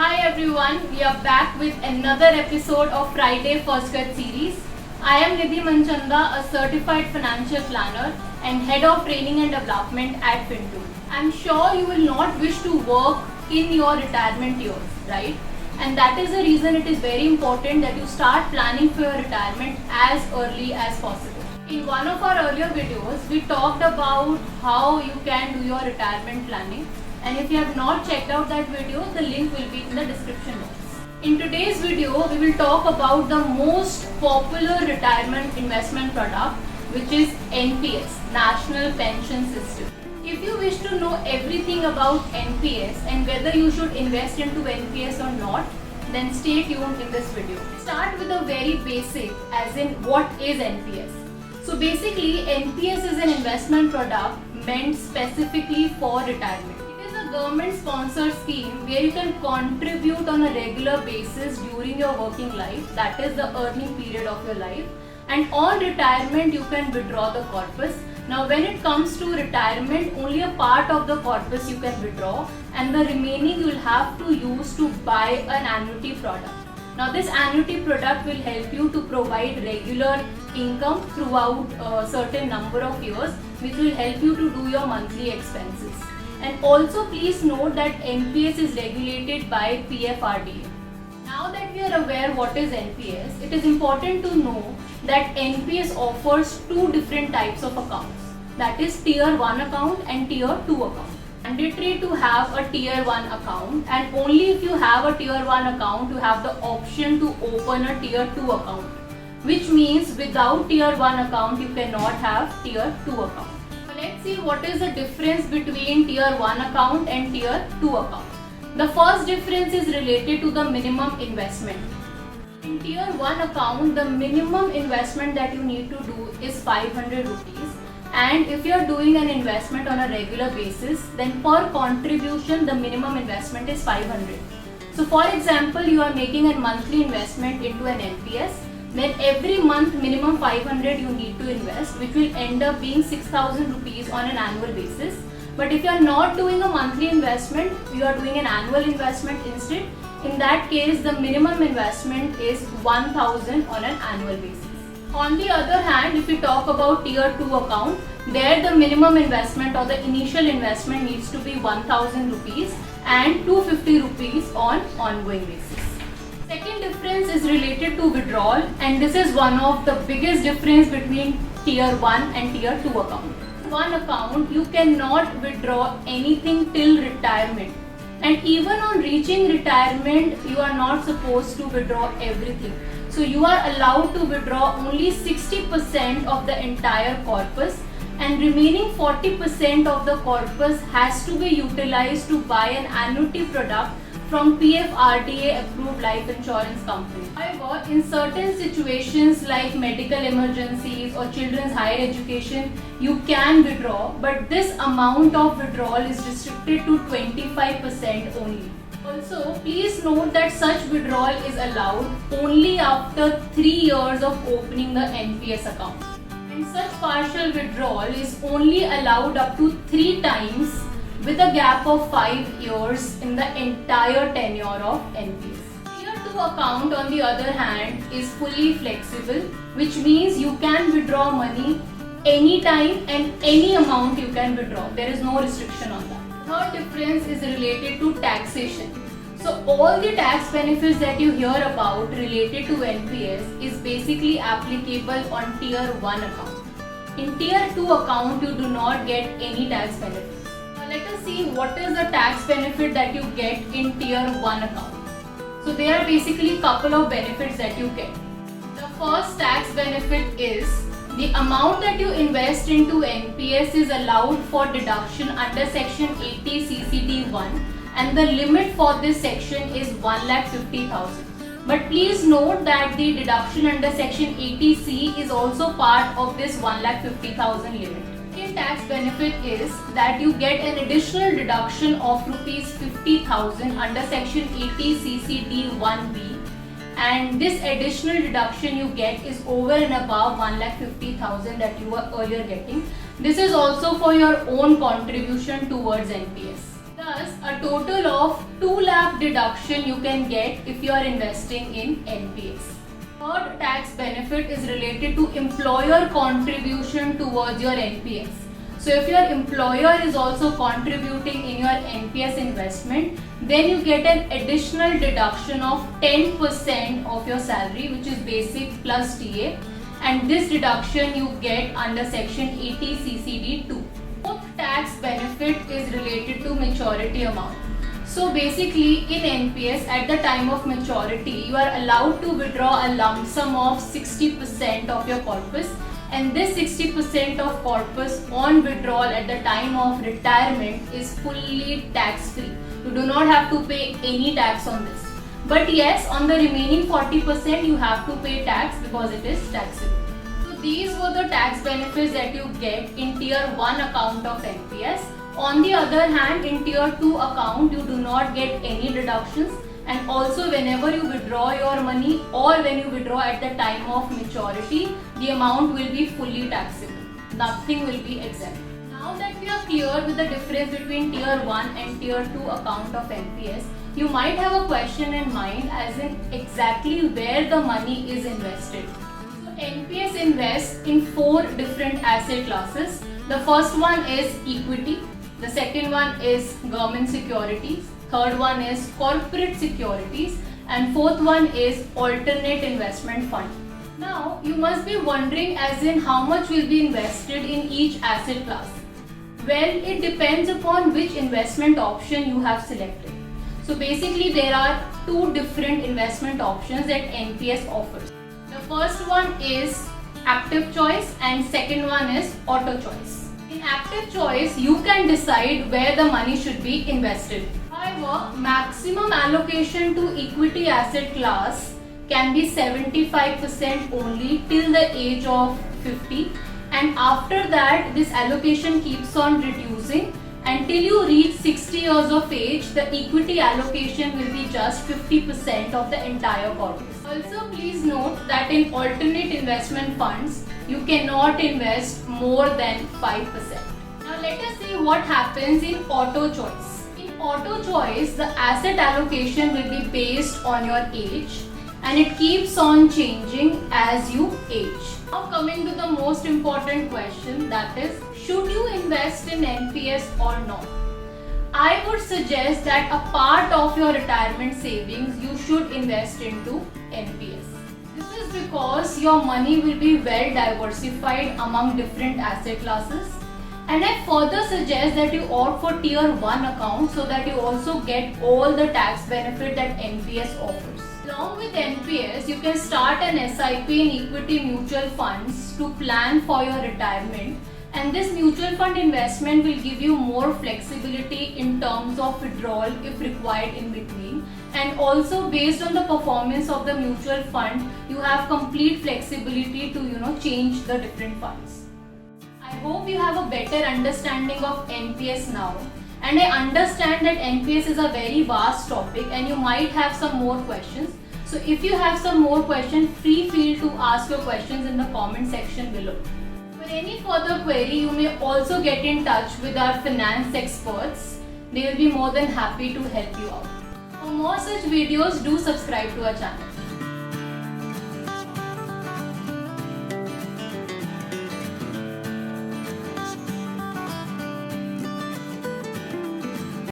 Hi everyone, we are back with another episode of Friday First Cut series. I am Nidhi Manchanda, a certified financial planner and head of training and development at Fintool. I am sure you will not wish to work in your retirement years, right? And that is the reason it is very important that you start planning for your retirement as early as possible. In one of our earlier videos, we talked about how you can do your retirement planning. And if you have not checked out that video, the link will be in the description box. In today's video, we will talk about the most popular retirement investment product, which is NPS, National Pension System. If you wish to know everything about NPS and whether you should invest into NPS or not, then stay tuned in this video. Start with a very basic, as in what is NPS. So basically, NPS is an investment product meant specifically for retirement. Government sponsored scheme where you can contribute on a regular basis during your working life, that is the earning period of your life, and on retirement you can withdraw the corpus. Now when it comes to retirement, only a part of the corpus you can withdraw and the remaining you will have to use to buy an annuity product. Now this annuity product will help you to provide regular income throughout a certain number of years, which will help you to do your monthly expenses. And also please note that NPS is regulated by PFRDA. Now that we are aware what is NPS, it is important to know that NPS offers two different types of accounts. That is Tier 1 account and Tier 2 account. Mandatory to have a Tier 1 account, and only if you have a Tier 1 account you have the option to open a Tier 2 account. Which means without Tier 1 account you cannot have Tier 2 account. Let's see what is the difference between Tier 1 account and Tier 2 account. The first difference is related to the minimum investment. In Tier 1 account, the minimum investment that you need to do is 500 rupees. And if you are doing an investment on a regular basis, then per contribution the minimum investment is 500. So for example, you are making a monthly investment into an NPS. Then every month minimum 500 you need to invest, which will end up being 6,000 rupees on an annual basis. But if you are not doing a monthly investment, you are doing an annual investment instead, in that case the minimum investment is 1,000 on an annual basis. On the other hand, if we talk about Tier 2 account, there the minimum investment or the initial investment needs to be 1,000 rupees and 250 rupees on ongoing basis. Second difference is related to withdrawal, and this is one of the biggest difference between Tier 1 and Tier 2 account. One account you cannot withdraw anything till retirement, and even on reaching retirement you are not supposed to withdraw everything. So you are allowed to withdraw only 60% of the entire corpus, and remaining 40% of the corpus has to be utilized to buy an annuity product from PFRDA approved life insurance company. However, in certain situations like medical emergencies or children's higher education, you can withdraw, but this amount of withdrawal is restricted to 25% only. Also, please note that such withdrawal is allowed only after 3 years of opening the NPS account. And such partial withdrawal is only allowed up to 3 times with a gap of 5 years in the entire tenure of NPS. Tier 2 account on the other hand is fully flexible, which means you can withdraw money anytime and any amount you can withdraw. There is no restriction on that. Third difference is related to taxation. So all the tax benefits that you hear about related to NPS is basically applicable on Tier 1 account. In Tier 2 account you do not get any tax benefits. Let us see what is the tax benefit that you get in Tier 1 account. So there are basically couple of benefits that you get. The first tax benefit is the amount that you invest into NPS is allowed for deduction under section 80 CCD1, and the limit for this section is 1,50,000. But please note that the deduction under section 80C is also part of this 1,50,000 limit. Second tax benefit is that you get an additional deduction of rupees 50,000 under section 80 CCD1B, and this additional deduction you get is over and above 1,50,000 that you were earlier getting. This is also for your own contribution towards NPS. The Thus, a total of 2 lakh deduction you can get if you are investing in NPS. Third tax benefit is related to employer contribution towards your NPS. So if your employer is also contributing in your NPS investment, then you get an additional deduction of 10% of your salary, which is basic plus TA, and this deduction you get under section 80 CCD 2. Fourth tax benefit is related to maturity amount. So basically in NPS at the time of maturity, you are allowed to withdraw a lump sum of 60% of your corpus, and this 60% of corpus on withdrawal at the time of retirement is fully tax free. You do not have to pay any tax on this. But yes, on the remaining 40% you have to pay tax because it is taxable. So these were the tax benefits that you get in tier 1 account of NPS. On the other hand, in tier 2 account you do not get any deductions, and also whenever you withdraw your money or when you withdraw at the time of maturity, the amount will be fully taxable. Nothing will be exempt. Now that we are clear with the difference between tier 1 and tier 2 account of NPS, you might have a question in mind as in exactly where the money is invested. So NPS invests in 4 different asset classes. The first one is equity, the second one is government securities, third one is corporate securities, and fourth one is alternate investment fund. Now you must be wondering as in how much will be invested in each asset class. Well, it depends upon which investment option you have selected. So basically there are 2 different investment options that NPS offers. The first one is active choice and second one is auto choice. In active choice, you can decide where the money should be invested. However, maximum allocation to equity asset class can be 75% only till the age of 50, and after that this allocation keeps on reducing until you reach 60 years of age. The equity allocation will be just 50% of the entire corpus. Also please note that in alternate investment funds you cannot invest more than 5%. Now let us see what happens in auto choice. In auto choice, the asset allocation will be based on your age and it keeps on changing as you age. Now coming to the most important question, that is, should you invest in NPS or not? I would suggest that a part of your retirement savings you should invest into NPS. This is because your money will be well diversified among different asset classes, and I further suggest that you opt for tier 1 account so that you also get all the tax benefit that NPS offers. Along with NPS, you can start an SIP in equity mutual funds to plan for your retirement, and this mutual fund investment will give you more flexibility in terms of withdrawal if required in between, and also based on the performance of the mutual fund you have complete flexibility to change the different funds. I hope you have a better understanding of NPS now, and I understand that NPS is a very vast topic and you might have some more questions. So if you have some more questions, feel free to ask your questions in the comment section below. For any further query, you may also get in touch with our finance experts. They will be more than happy to help you out. For more such videos, do subscribe to our channel.